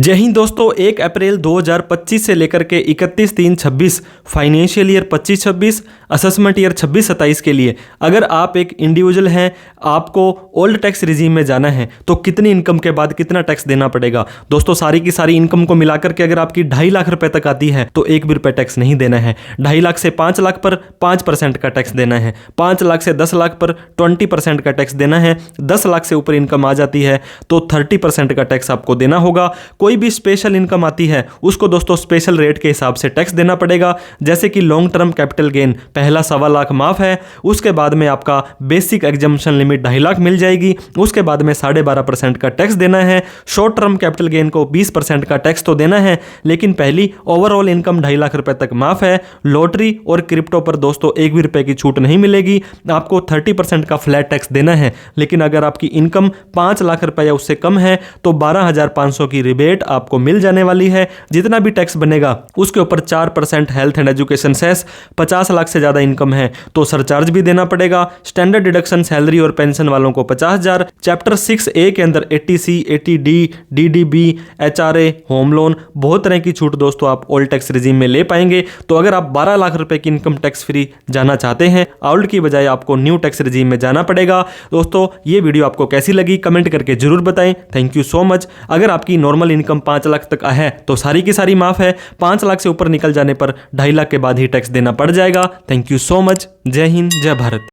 जय हिंद दोस्तों। 1 अप्रैल 2025 से लेकर के 31/3/26 फाइनेंशियल ईयर 25-26 असेसमेंट ईयर 26-27 के लिए अगर आप एक इंडिविजुअल हैं, आपको ओल्ड टैक्स रिजीम में जाना है तो कितनी इनकम के बाद कितना टैक्स देना पड़ेगा। दोस्तों सारी की सारी इनकम को मिलाकर के अगर आपकी 2.5 लाख रुपए तक आती है तो 1 भी रुपये टैक्स नहीं देना है। 2.5 लाख से 5 लाख पर 5% का टैक्स देना है। 5 लाख से 10 लाख पर 20% का टैक्स देना है। 10 लाख से ऊपर इनकम आ जाती है तो 30% का टैक्स आपको देना होगा। कोई भी स्पेशल इनकम आती है उसको दोस्तों स्पेशल रेट के हिसाब से टैक्स देना पड़ेगा। जैसे कि लॉन्ग टर्म कैपिटल गेन पहला 1.25 लाख माफ है, उसके बाद में आपका बेसिक एग्जम्पशन लिमिट 2.5 लाख मिल जाएगी, उसके बाद में 12.5% का टैक्स देना है। शॉर्ट टर्म कैपिटल गेन को 20% का टैक्स तो देना है, लेकिन पहली ओवरऑल इनकम 2.5 लाख रुपए तक माफ है। लॉटरी और क्रिप्टो पर दोस्तों 1 भी रुपए की छूट नहीं मिलेगी, आपको 30% का फ्लैट टैक्स देना है। लेकिन अगर आपकी इनकम 5 लाख रुपए या उससे कम है तो 12,500 की रिबेट आपको मिल जाने वाली है। जितना भी टैक्स बनेगा उसके ऊपर 4% health and education cess. 50 lakh से ज्यादा इनकम है तो सरचार्ज भी देना पड़ेगा। स्टैंडर्ड डिडक्शन सैलरी और पेंशन वालों को 50,000। चैप्टर 6A के अंदर 80C, 80D, DDB, HRA, home loan, बहुत तरह की छूट दोस्तों आप ओल्ड टैक्स रिजीम में ले पाएंगे। तो अगर आप 12 लाख रुपए की इनकम टैक्स फ्री जाना चाहते हैं, ओल्ड की बजाय आपको न्यू टैक्स रिजीम में जाना पड़ेगा। दोस्तों ये वीडियो आपको कैसी लगी कमेंट करके जरूर बताएं। Thank you so much. अगर आपकी नॉर्मल इनकम 5 लाख तक है तो सारी की सारी माफ है। 5 लाख से ऊपर निकल जाने पर 2.5 लाख के बाद ही टैक्स देना पड़ जाएगा। Thank you so much. जय हिंद, जय भारत।